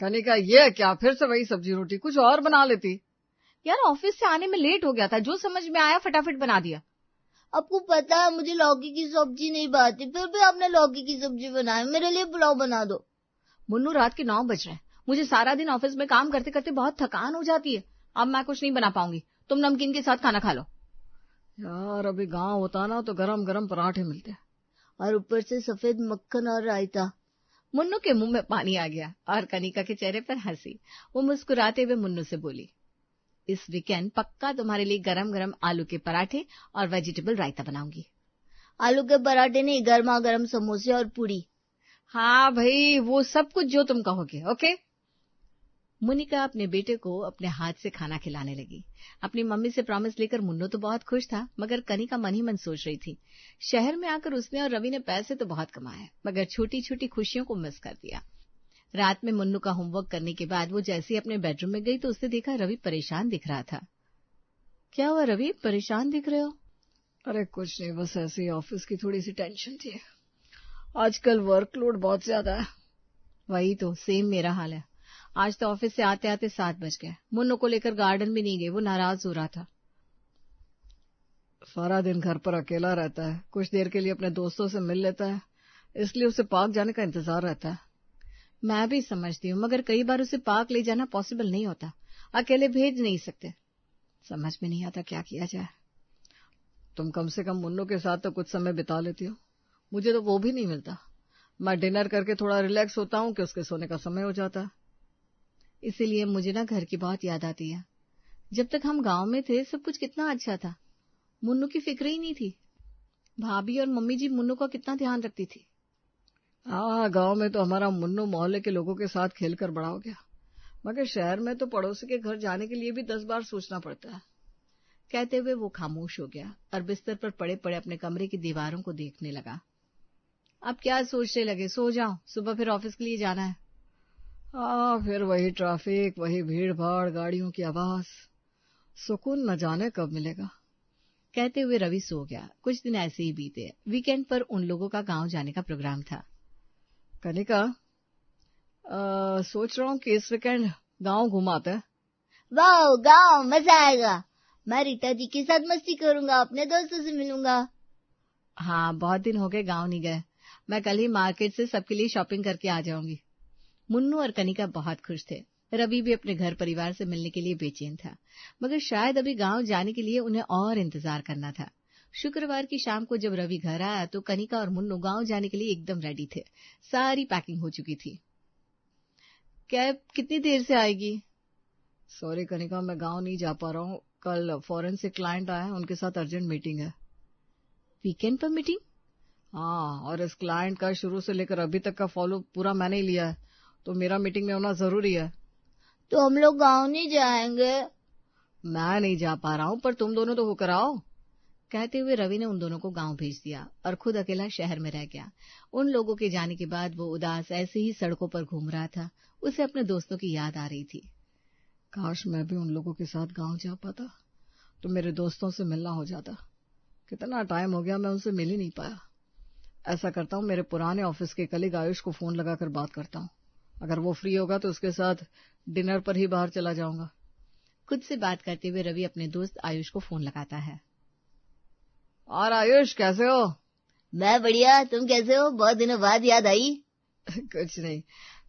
कनिका, ये क्या फिर से वही सब्जी रोटी? कुछ और बना लेती। यार ऑफिस से आने में लेट हो गया था, जो समझ में आया फटाफट बना दिया। आपको पता है मुझे लौकी की सब्जी नहीं भाती, फिर भी आपने लौकी की सब्जी बनाई। मेरे लिए पुलाव बना दो। मुन्नू, रात के 9 बज रहे हैं, मुझे सारा दिन ऑफिस में काम करते करते बहुत थकान हो जाती है। अब मैं कुछ नहीं बना पाऊंगी, तुम नमकीन के साथ खाना खा लो। यार अभी गांव होता ना तो गरम गरम पराठे मिलते, और ऊपर से सफेद मक्खन और रायता। मुन्नू के मुंह में पानी आ गया और कनिका के चेहरे पर हंसी। वो मुस्कुराते हुए मुन्नू से बोली, इस वीकेंड पक्का तुम्हारे लिए गरम गरम आलू के पराठे और वेजिटेबल रायता बनाऊंगी। आलू के पराठे नहीं, गर्मा गर्म समोसे और पूरी। हाँ भाई, वो सब कुछ जो तुम कहोगे। ओके। मुनिका अपने बेटे को अपने हाथ से खाना खिलाने लगी। अपनी मम्मी से प्रॉमिस लेकर मुन्नू तो बहुत खुश था, मगर कनिका मन ही मन सोच रही थी, शहर में आकर उसने और रवि ने पैसे तो बहुत कमाए, मगर छोटी छोटी खुशियों को मिस कर दिया। रात में मुन्नू का होमवर्क करने के बाद वो जैसे ही अपने बेडरूम में गई तो उसने देखा रवि परेशान दिख रहा था। क्या हुआ रवि, परेशान दिख रहे हो? अरे कुछ नहीं, बस ऐसे ही ऑफिस की थोड़ी सी टेंशन थी। आजकल वर्कलोड बहुत ज्यादा है। वही तो, सेम मेरा हाल है। आज तो ऑफिस से आते आते 7 बज गए। मुन्नू को लेकर गार्डन भी नहीं गए, वो नाराज हो रहा था। सारा दिन घर पर अकेला रहता है, कुछ देर के लिए अपने दोस्तों से मिल लेता है, इसलिए उसे पार्क जाने का इंतजार रहता है। मैं भी समझती हूँ, मगर कई बार उसे पार्क ले जाना पॉसिबल नहीं होता, अकेले भेज नहीं सकते। समझ में नहीं आता क्या किया जाए। तुम कम से कम मुन्नू के साथ तो कुछ समय बिता लेती हो, मुझे तो वो भी नहीं मिलता। मैं डिनर करके थोड़ा रिलैक्स होता हूँ कि उसके सोने का समय हो जाता है। इसीलिए मुझे ना घर की बहुत याद आती है। जब तक हम गांव में थे सब कुछ कितना अच्छा था, मुन्नू की फिक्र ही नहीं थी। भाभी और मम्मी जी मुन्नू का कितना ध्यान रखती थी। हाँ, गांव में तो हमारा मुन्नू मोहल्ले के लोगों के साथ खेलकर बड़ा हो गया, मगर शहर में तो पड़ोसी के घर जाने के लिए भी 10 बार सोचना पड़ता है। कहते हुए वो खामोश हो गया और बिस्तर पर पड़े पड़े अपने कमरे की दीवारों को देखने लगा। अब क्या सोचने लगे, सो जाओ, सुबह फिर ऑफिस के लिए जाना है। हाँ, फिर वही ट्रैफिक, वही भीड़ भाड़, गाड़ियों की आवाज, सुकून न जाने कब मिलेगा। कहते हुए रवि सो गया। कुछ दिन ऐसे ही बीते। वीकेंड पर उन लोगों का गांव जाने का प्रोग्राम था। कनिका, सोच रहा हूँ कि इस वीकेंड गांव घुमाते हैं। वाह, गांव मजा आएगा। मैं रीता जी के साथ मस्ती करूंगा, अपने दोस्तों से मिलूंगा। हाँ, बहुत दिन हो गए गांव नहीं गए। मैं कल ही मार्केट से सबके लिए शॉपिंग करके आ जाऊंगी। मुन्नू और कनिका बहुत खुश थे। रवि भी अपने घर परिवार से मिलने के लिए बेचैन था, मगर शायद अभी गांव जाने के लिए उन्हें और इंतजार करना था। शुक्रवार की शाम को जब रवि घर आया तो कनिका और मुन्नू गांव जाने के लिए एकदम रेडी थे। सारी पैकिंग हो चुकी थी। कैब कितनी देर से आएगी? सॉरी कनिका, मैं गांव नहीं जा पा रहा हूँ। कल फॉरेन से क्लाइंट आए हैं, उनके साथ अर्जेंट मीटिंग है। वीकेंड पर मीटिंग? हाँ, और इस क्लाइंट का शुरू से लेकर अभी तक का फॉलो पूरा मैंने ही लिया है, तो मेरा मीटिंग में होना जरूरी है। तो हम लोग गांव नहीं जाएंगे? मैं नहीं जा पा रहा हूँ, पर तुम दोनों तो होकर आओ। कहते हुए रवि ने उन दोनों को गांव भेज दिया और खुद अकेला शहर में रह गया। उन लोगों के जाने के बाद वो उदास ऐसे ही सड़कों पर घूम रहा था। उसे अपने दोस्तों की याद आ रही थी। काश मैं भी उन लोगों के साथ गांव जा पाता तो मेरे दोस्तों से मिलना हो जाता। कितना टाइम हो गया मैं उनसे मिल ही नहीं पाया। ऐसा करता हूँ, मेरे पुराने ऑफिस के कलीग आयुष को फोन लगाकर बात करता हूँ। अगर वो फ्री होगा तो उसके साथ डिनर पर ही बाहर चला जाऊंगा। खुद से बात करते हुए रवि अपने दोस्त आयुष को फोन लगाता है। और आयुष, कैसे हो? मैं बढ़िया, तुम कैसे हो? बहुत दिनों बाद याद आई। कुछ नहीं,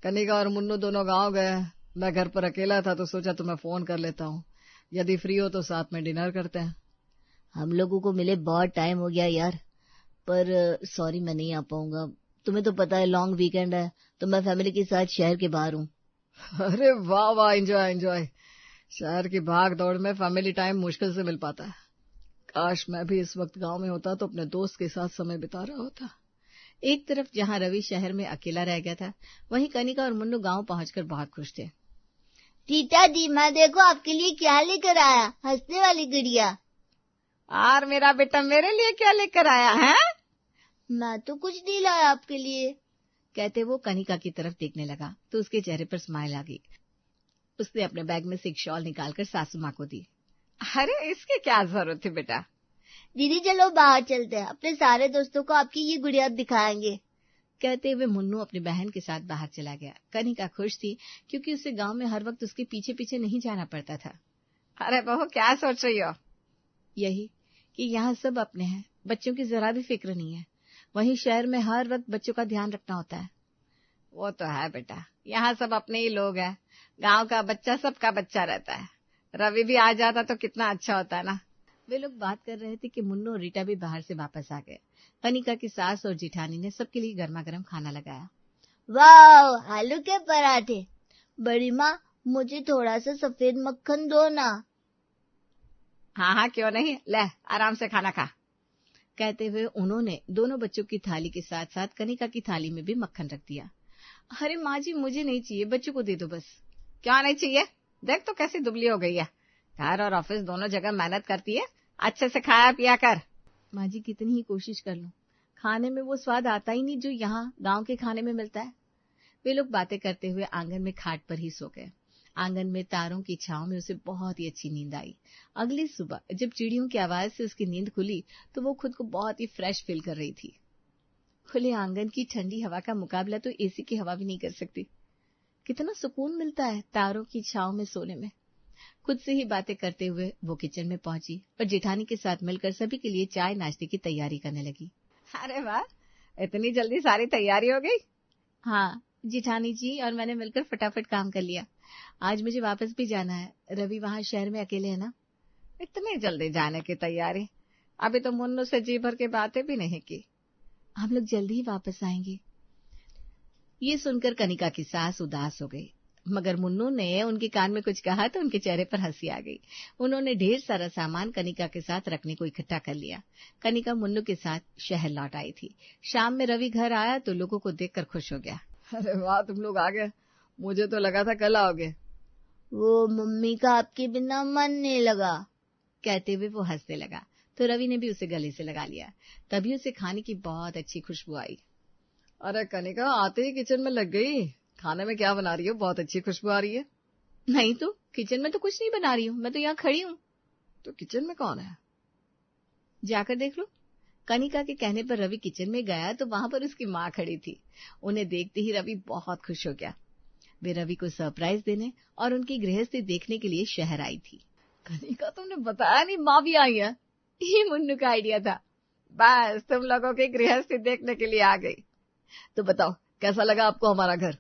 कनिका और मुन्नू दोनों गांव गए। मैं घर पर अकेला था तो सोचा तुम्हें फोन कर लेता हूँ। यदि फ्री हो तो साथ में डिनर करते हैं। हम लोगों को मिले बहुत टाइम हो गया यार, पर सॉरी मैं नहीं आ पाऊंगा। तुम्हें तो पता है लॉन्ग वीकेंड है, तो मैं फैमिली के साथ शहर के बाहर हूँ। अरे वाह वाह, एंजॉय एंजॉय। शहर की भाग दौड़ में फैमिली टाइम मुश्किल से मिल पाता है। काश मैं भी इस वक्त गांव में होता तो अपने दोस्त के साथ समय बिता रहा होता। एक तरफ जहां रवि शहर में अकेला रह गया था, वहीं कनिका और मुन्नू गांव पहुंचकर बहुत खुश थे। टीटा दी, मैं देखो आपके लिए क्या लेकर आया, हंसने वाली गुड़िया। और मेरा बेटा मेरे लिए क्या लेकर आया है? मैं तो कुछ नहीं लाया आपके लिए। कहते वो कनिका की तरफ देखने लगा तो उसके चेहरे पर स्माइल आ गई। उसने अपने बैग में से एक शॉल निकालकर सासू माँ को दी। अरे इसकी क्या जरूरत थी बेटा? दीदी चलो बाहर चलते हैं, अपने सारे दोस्तों को आपकी ये गुड़िया दिखाएंगे। कहते हुए मुन्नू अपनी बहन के साथ बाहर चला गया। कनिका खुश थी क्योंकि उसे गांव में हर वक्त उसके पीछे पीछे नहीं जाना पड़ता था। अरे बहू, क्या सोच रही हो? यही कि यहाँ सब अपने हैं, बच्चों की जरा भी फिक्र नहीं है। वहीं शहर में हर वक्त बच्चों का ध्यान रखना होता है। वो तो है बेटा, यहाँ सब अपने ही लोग हैं। गांव का बच्चा सबका बच्चा रहता है। रवि भी आ जाता तो कितना अच्छा होता है ना। वे लोग बात कर रहे थे कि मुन्नू और रीटा भी बाहर से वापस आ गए। कनिका की सास और जिठानी ने सबके लिए गर्मा गर्म खाना लगाया। वाह, आलू के पराठे। बड़ी माँ, मुझे थोड़ा सा सफेद मक्खन दो ना। हाँ, क्यों नहीं, ले आराम से खाना खा। कहते हुए उन्होंने दोनों बच्चों की थाली के साथ साथ कनिका की थाली में भी मक्खन रख दिया। अरे माँ जी, मुझे नहीं चाहिए, बच्चों को दे दो बस। क्या नहीं चाहिए? देख तो कैसी दुबली हो गई है। घर और ऑफिस दोनों जगह मेहनत करती है, अच्छे से खाया पिया कर। माँ जी, कितनी ही कोशिश कर लूं, खाने में वो स्वाद आता ही नहीं जो यहाँ गांव के खाने में मिलता है। वे लोग बातें करते हुए आंगन में खाट पर ही सो गए। आंगन में तारों की छांव में उसे बहुत ही अच्छी नींद आई। अगली सुबह जब चिड़ियों की आवाज से उसकी नींद खुली तो वो खुद को बहुत ही फ्रेश फील कर रही थी। खुले आंगन की ठंडी हवा का मुकाबला तो एसी की हवा भी नहीं कर सकती। कितना सुकून मिलता है तारों की छांव में सोने में। खुद से ही बातें करते हुए वो किचन में पहुंची और जेठानी के साथ मिलकर सभी के लिए चाय नाश्ते की तैयारी करने लगी। अरे वाह, इतनी जल्दी सारी तैयारी हो गई? हाँ, जेठानी जी और मैंने मिलकर फटाफट काम कर लिया। आज मुझे वापस भी जाना है। रवि वहाँ शहर में अकेले है ना। इतनी जल्दी जाने की तैयारी? अभी तो मुन्नू से जी भर के बातें भी नहीं की। हम लोग जल्दी ही वापस आएंगे। ये सुनकर कनिका की सास उदास हो गई, मगर मुन्नू ने उनके कान में कुछ कहा तो उनके चेहरे पर हंसी आ गई। उन्होंने ढेर सारा सामान कनिका के साथ रखने को इकट्ठा कर लिया। कनिका मुन्नू के साथ शहर लौट आई थी। शाम में रवि घर आया तो लोगों को देखकर खुश हो गया। अरे वाह, तुम लोग आ गए, मुझे तो लगा था कल आओगे। वो मम्मी का आपके बिना मन नहीं लगा। कहते हुए वो हंसने लगा तो रवि ने भी उसे गले से लगा लिया। तभी उसे खाने की बहुत अच्छी खुशबू आई। अरे कनिका, आते ही किचन में लग गई। खाने में क्या बना रही हो? बहुत अच्छी खुशबू आ रही है। नहीं तो किचन में तो कुछ नहीं बना रही हूँ, मैं तो यहाँ खड़ी हूँ। तो किचन में कौन है? जाकर देख लो। कनिका के कहने पर रवि किचन में गया तो वहां पर उसकी माँ खड़ी थी। उन्हें देखते ही रवि बहुत खुश हो गया। वे रवि को सरप्राइज देने और उनकी गृहस्थी देखने के लिए शहर आई थी। कनिका, तुमने बताया नहीं माँ भी आई है? ये मुन्नू का आइडिया था। बस तुम लोगों की गृहस्थी देखने के लिए आ गई। तो बताओ, कैसा लगा आपको हमारा घर?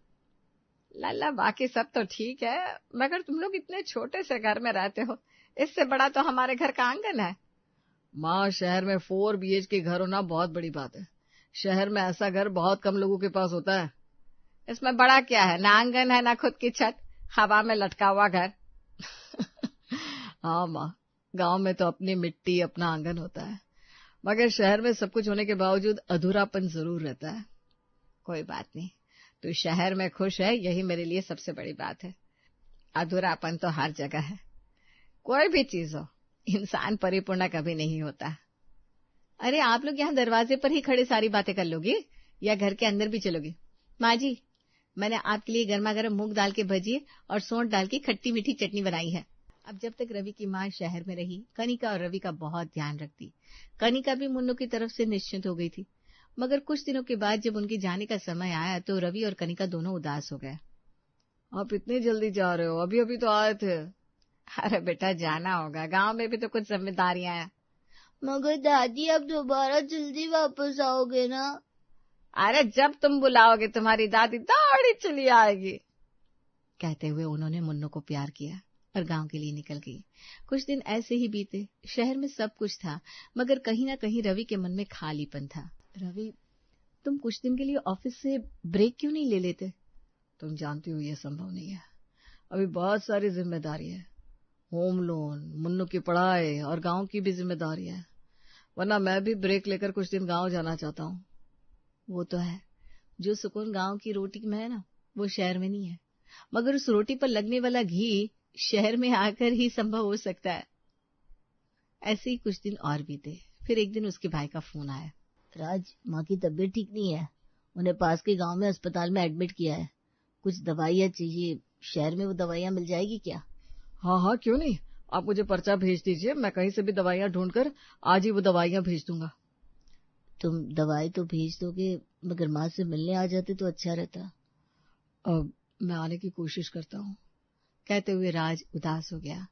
लाला, बाकी सब तो ठीक है, मगर तुम लोग इतने छोटे से घर में रहते हो, इससे बड़ा तो हमारे घर का आंगन है। माँ, शहर में 4 BHK घर होना बहुत बड़ी बात है। शहर में ऐसा घर बहुत कम लोगों के पास होता है। इसमें बड़ा क्या है, ना आंगन है ना खुद की छत, हवा में लटका हुआ घर। हाँ माँ, गांव में तो अपनी मिट्टी अपना आंगन होता है, मगर शहर में सब कुछ होने के बावजूद अधूरापन जरूर रहता है। कोई बात नहीं, तू शहर में खुश है, यही मेरे लिए सबसे बड़ी बात है। अधूरापन तो हर जगह है। कोई भी चीज हो, इंसान परिपूर्ण कभी नहीं होता। अरे आप लोग यहाँ दरवाजे पर ही खड़े सारी बातें कर लोगे या घर के अंदर भी चलोगे? माँ जी, मैंने आपके लिए गर्मा गर्म मूंग दाल के भजिए और सौंठ डाल की खट्टी मीठी चटनी बनाई है। अब जब तक रवि की माँ शहर में रही, कनिका और रवि का बहुत ध्यान रखती। कनिका भी मुन्नू की तरफ से निश्चिंत हो गई थी, मगर कुछ दिनों के बाद जब उनके जाने का समय आया तो रवि और कनिका दोनों उदास हो गए। आप इतनी जल्दी जा रहे हो? अभी अभी तो आए थे। अरे बेटा, जाना होगा, गांव में भी तो कुछ जिम्मेदारियां हैं। मगर दादी, अब दोबारा जल्दी वापस आओगे ना? अरे जब तुम बुलाओगे तुम्हारी दादी दौड़ी चली आएगी। कहते हुए उन्होंने मुन्नू को प्यार किया और गांव के लिए निकल गई। कुछ दिन ऐसे ही बीते। शहर में सब कुछ था, मगर कहीं ना कहीं रवि के मन में खालीपन था। रवि, तुम कुछ दिन के लिए ऑफिस से ब्रेक क्यों नहीं ले लेते? तुम जानती हो ये संभव नहीं है। अभी बहुत सारी जिम्मेदारी है, होम लोन, मुन्नू की पढ़ाई और गांव की भी जिम्मेदारी है। वरना मैं भी ब्रेक लेकर कुछ दिन गांव जाना चाहता हूँ। वो तो है, जो सुकून गांव की रोटी में है ना, वो शहर में नहीं है। मगर उस रोटी पर लगने वाला घी शहर में आकर ही संभव हो सकता है। ऐसे ही कुछ दिन और बीते। फिर एक दिन उसके भाई का फोन आया। राज, माँ की तबीयत ठीक नहीं है, उन्हें पास के गांव में अस्पताल में एडमिट किया है। कुछ दवाइयाँ चाहिए, शहर में वो दवाइयाँ मिल जाएगी क्या? हाँ, क्यों नहीं। आप मुझे पर्चा भेज दीजिए, मैं कहीं से भी दवाइयाँ ढूंढकर आज ही वो दवाइयाँ भेज दूंगा। तुम दवाई तो भेज दोगे, मगर माँ से मिलने आ जाते तो अच्छा रहता। अब मैं आने की कोशिश करता हूँ। कहते हुए राज उदास हो गया।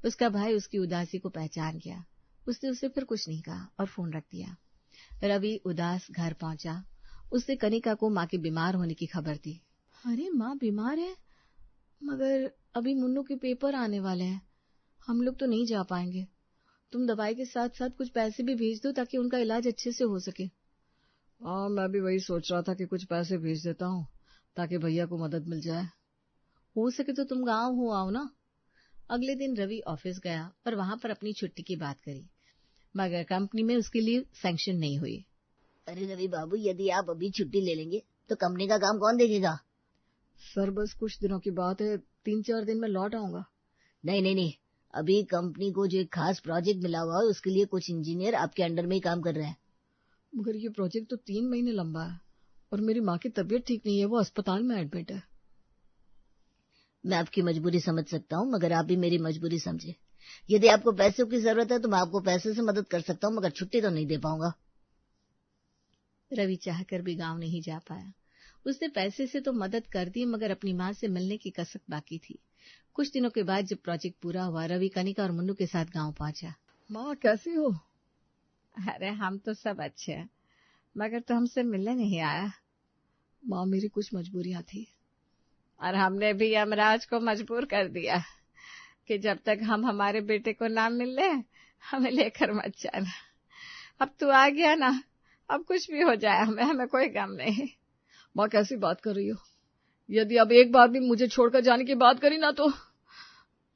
उसका भाई उसकी उदासी को पहचान गया। उसने उसे फिर कुछ नहीं कहा और फोन रख दिया। रवि उदास घर पहुंचा। उसने कनिका को माँ के बीमार होने की खबर दी। अरे माँ बीमार है, मगर अभी मुन्नू के पेपर आने वाले हैं, हम लोग तो नहीं जा पाएंगे। तुम दवाई के साथ साथ कुछ पैसे भी भेज दो ताकि उनका इलाज अच्छे से हो सके। हाँ, मैं भी वही सोच रहा था कि कुछ पैसे भेज देता हूँ ताकि भैया को मदद मिल जाए। हो सके तो तुम गाँव हो आओ ना। अगले दिन रवि ऑफिस गया और वहां पर अपनी छुट्टी की बात करी, मगर कंपनी में उसके लिए सैंक्शन नहीं हुई। अरे रवि बाबू, यदि आप अभी छुट्टी ले लेंगे तो कंपनी का काम कौन देखेगा? सर बस कुछ दिनों की बात है, 3-4 दिन में लौट आऊंगा। नहीं, अभी कंपनी को जो एक खास प्रोजेक्ट मिला हुआ है उसके लिए कुछ इंजीनियर आपके अंडर में ही काम कर रहे हैं। मगर ये प्रोजेक्ट तो 3 महीने लंबा है और मेरी माँ की तबीयत ठीक नहीं है, वो अस्पताल में एडमिट है। मैं आपकी मजबूरी समझ सकता हूँ, मगर आप भी मेरी मजबूरी समझे। यदि आपको पैसों की जरूरत है तो मैं आपको पैसे से मदद कर सकता हूँ, मगर छुट्टी तो नहीं दे पाऊंगा। रवि चाहकर भी गांव नहीं जा पाया। उसने पैसे से तो मदद कर दी, मगर अपनी माँ से मिलने की कसक बाकी थी। कुछ दिनों के बाद जब प्रोजेक्ट पूरा हुआ, रवि कनिका और मुन्नू के साथ गांव पहुंचा। माँ कैसी हो? अरे हम तो सब अच्छे हैं, मगर तो हमसे मिलने नहीं आया। माँ मेरी कुछ मजबूरियां थी और हमने भी यमराज को मजबूर कर दिया कि जब तक हम हमारे बेटे को ना मिल ले हमें लेकर मत जाना। अब तू आ गया ना, अब कुछ भी हो जाए हमें कोई गम नहीं। माँ कैसी बात कर रही हो? यदि अब एक बार भी मुझे छोड़कर जाने की बात करी ना तो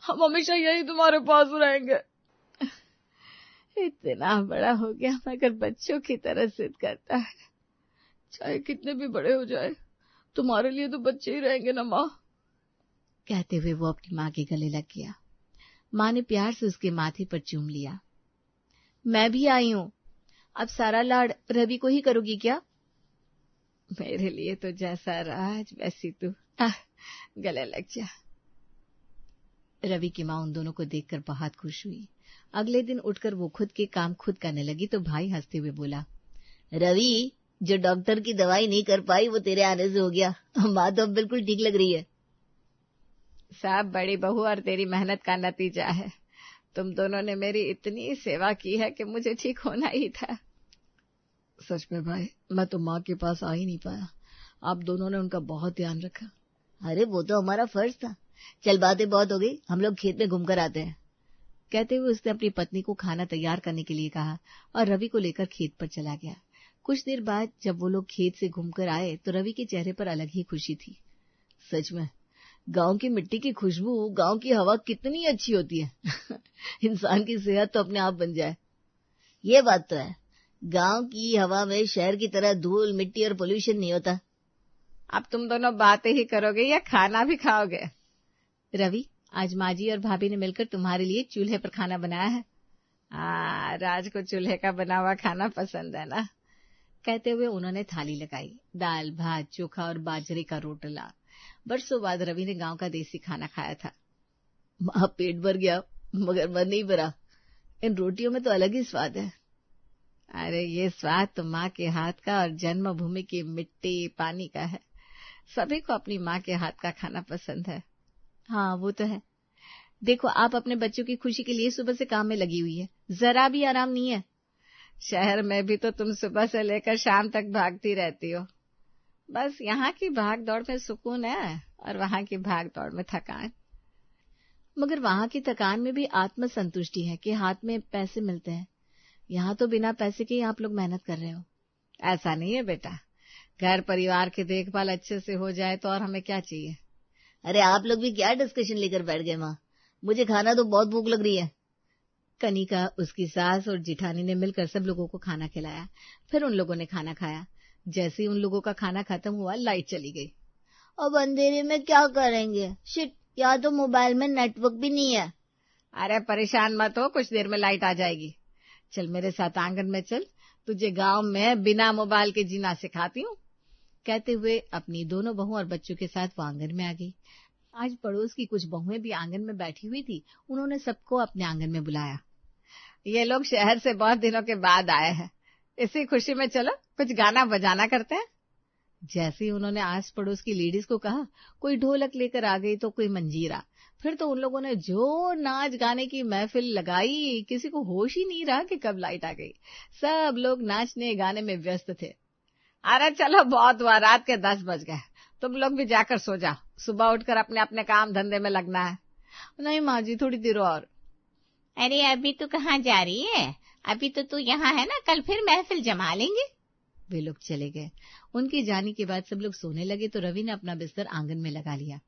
हम हमेशा यही तुम्हारे पास रहेंगे। इतना बड़ा हो गया मगर बच्चों की तरह जिद करता है। चाहे कितने भी बड़े हो जाए, तुम्हारे लिए तो बच्चे ही रहेंगे ना माँ। कहते हुए वो अपनी माँ के गले लग गया। माँ ने प्यार से उसके माथे पर चूम लिया। मैं भी आई हूँ, अब सारा लाड़ रवि को ही करोगी क्या? मेरे लिए तो जैसा राज वैसी तू, गले लग जा। रवि की माँ उन दोनों को देखकर बहुत खुश हुई। अगले दिन उठकर वो खुद के काम खुद करने लगी तो भाई हंसते हुए बोला, रवि, जो डॉक्टर की दवाई नहीं कर पाई वो तेरे आने से हो गया। माँ तो अब बिल्कुल ठीक लग रही है। सब बड़ी बहू और तेरी मेहनत का नतीजा है। तुम दोनों ने मेरी इतनी सेवा की है कि मुझे ठीक होना ही था। सच में भाई, मैं तो माँ के पास आ ही नहीं पाया। आप दोनों ने उनका बहुत ध्यान रखा। अरे वो तो हमारा फर्ज था। चल बातें बहुत हो गई, हम लोग खेत में घूमकर आते हैं। कहते हुए उसने अपनी पत्नी को खाना तैयार करने के लिए कहा और रवि को लेकर खेत पर चला गया। कुछ देर बाद जब वो लोग खेत से घूमकर आए तो रवि के चेहरे पर अलग ही खुशी थी। सच में गांव की मिट्टी की खुशबू, गांव की हवा कितनी अच्छी होती है। इंसान की सेहत तो अपने आप बन जाए। ये बात तो है, गांव की हवा में शहर की तरह धूल मिट्टी और पोल्यूशन नहीं होता। अब तुम दोनों बातें ही करोगे या खाना भी खाओगे? रवि, आज माँ जी और भाभी ने मिलकर तुम्हारे लिए चूल्हे पर खाना बनाया है। राज को चूल्हे का बना हुआ खाना पसंद है ना। कहते हुए उन्होंने थाली लगाई। दाल भात चोखा और बाजरे का रोटला। बरसों बाद रवि ने गांव का देसी खाना खाया था। माँ, पेट भर गया मगर मन नहीं भरा। इन रोटियों में तो अलग ही स्वाद है। अरे ये स्वाद तो माँ के हाथ का और जन्मभूमि की मिट्टी पानी का है। सभी को अपनी माँ के हाथ का खाना पसंद है। हाँ वो तो है। देखो आप अपने बच्चों की खुशी के लिए सुबह से काम में लगी हुई है, जरा भी आराम नहीं है। शहर में भी तो तुम सुबह से लेकर शाम तक भागती रहती हो। बस यहाँ की भाग दौड़ में सुकून है और वहाँ की भाग दौड़ में थकान। मगर वहाँ की थकान में भी आत्म संतुष्टि है कि हाथ में पैसे मिलते हैं। यहाँ तो बिना पैसे के ही आप लोग मेहनत कर रहे हो। ऐसा नहीं है बेटा, घर परिवार की देखभाल अच्छे से हो जाए तो और हमें क्या चाहिए। अरे आप लोग भी क्या डिस्कशन लेकर बैठ गए माँ, मुझे खाना तो बहुत भूख लग रही है। कनिका, उसकी सास और जिठानी ने मिलकर सब लोगों को खाना खिलाया। फिर उन लोगों ने खाना खाया। जैसे ही उन लोगों का खाना खत्म हुआ लाइट चली गई। अब अंधेरे में क्या करेंगे? शिट, यहाँ तो मोबाइल में नेटवर्क भी नहीं है। अरे परेशान मत हो, कुछ देर में लाइट आ जाएगी। चल मेरे साथ आंगन में चल, तुझे गांव में बिना मोबाइल के जीना सिखाती हूँ। कहते हुए अपनी दोनों बहू और बच्चों के साथ वो आंगन में आ गई। आज पड़ोस की कुछ बहुएं भी आंगन में बैठी हुई थी। उन्होंने सबको अपने आंगन में बुलाया। ये लोग शहर से बहुत दिनों के बाद आए हैं, इसी खुशी में चलो कुछ गाना बजाना करते हैं। जैसे ही उन्होंने आस पड़ोस की लेडीज को कहा, कोई ढोलक लेकर आ गई तो कोई मंजीरा। फिर तो उन लोगों ने जो नाच गाने की महफिल लगाई, किसी को होश ही नहीं रहा कि कब लाइट आ गई। सब लोग नाचने गाने में व्यस्त थे। अरे चलो बहुत हुआ, रात के 10 बज गए, तुम लोग भी जाकर सो जाओ, सुबह उठकर अपने अपने काम धंधे में लगना है। नहीं माँ जी, थोड़ी देर और। अरे अभी तू कहाँ जा रही है? अभी तो तू यहाँ है ना, कल फिर महफिल जमा लेंगे। वे लोग चले गए। उनके जाने के बाद सब लोग सोने लगे तो रवि ने अपना बिस्तर आंगन में लगा लिया।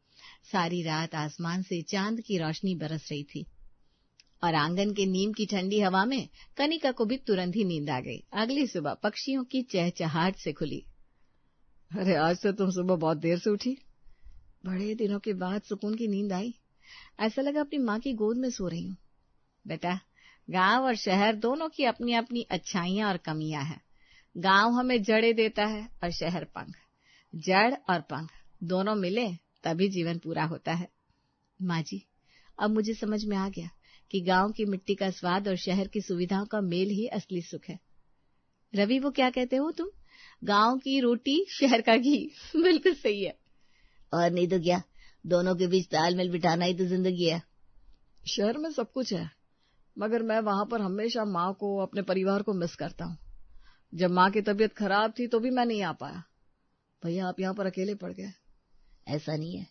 सारी रात आसमान से चांद की रोशनी बरस रही थी और आंगन के नीम की ठंडी हवा में कनिका को भी तुरंत ही नींद आ गई। अगली सुबह पक्षियों की चहचहाट से खुली। अरे आज तो तुम सुबह बहुत देर से उठी। बड़े दिनों के बाद सुकून की नींद आई। ऐसा लगा अपनी माँ की गोद में सो रही हूँ। बेटा, गांव और शहर दोनों की अपनी अपनी अच्छाइयां और कमियां हैं। गांव हमें जड़ें देता है और शहर पंख। जड़ और पंख दोनों मिले तभी जीवन पूरा होता है। माँ जी, अब मुझे समझ में आ गया कि गांव की मिट्टी का स्वाद और शहर की सुविधाओं का मेल ही असली सुख है। रवि, वो क्या कहते हो तुम? गांव की रोटी, शहर का घी। बिल्कुल सही है। और नहीं तो क्या, दोनों के बीच तालमेल बिठाना ही तो जिंदगी है। शहर में सब कुछ है, मगर मैं वहां पर हमेशा माँ को, अपने परिवार को मिस करता हूँ। जब माँ की तबीयत खराब थी तो भी मैं नहीं आ पाया। भैया, आप यहाँ पर अकेले पड़ गए। ऐसा नहीं है,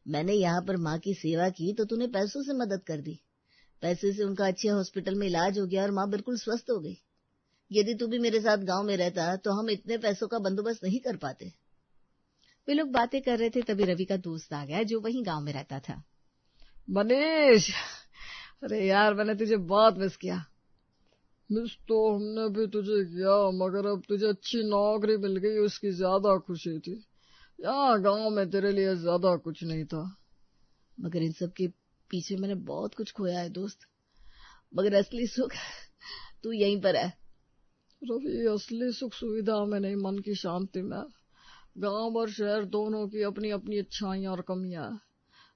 मैंने यहाँ पर माँ की सेवा की तो तूने पैसों से मदद कर दी। पैसे से उनका अच्छे हॉस्पिटल में इलाज हो गया और माँ बिल्कुल स्वस्थ हो गई। यदि तू भी मेरे साथ गांव में रहता तो हम इतने पैसों का बंदोबस्त नहीं कर पाते। वे लोग बातें कर रहे थे, तभी रवि का दोस्त आ गया जो वहीं गांव में रहता था। मनीष, अरे यार, मैंने तुझे बहुत मिस किया। मिस तो हमने भी तुझे किया, मगर अब तुझे अच्छी नौकरी मिल गई, उसकी ज्यादा खुशी थी। यहाँ गांव में तेरे लिए ज्यादा कुछ नहीं था। मगर इन सब के पीछे मैंने बहुत कुछ खोया है दोस्त। मगर असली सुख तू यहीं पर है। रवि, असली सुख सुविधा में नहीं, मन की शांति में। गांव और शहर दोनों की अपनी अपनी अच्छाइयां और कमियां हैं।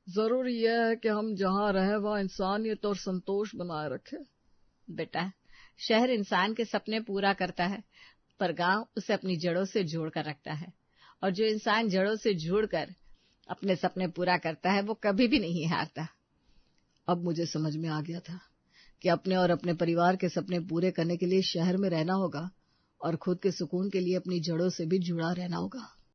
जरूरी यह है कि हम जहाँ रहे वहाँ इंसानियत और संतोष बनाए रखें। बेटा, शहर इंसान के सपने पूरा करता है, पर गांव उसे अपनी जड़ों से जोड़कर रखता है। और जो इंसान जड़ों से जुड़कर अपने सपने पूरा करता है, वो कभी भी नहीं हारता। अब मुझे समझ में आ गया था कि अपने और अपने परिवार के सपने पूरे करने के लिए शहर में रहना होगा और खुद के सुकून के लिए अपनी जड़ों से भी जुड़ा रहना होगा।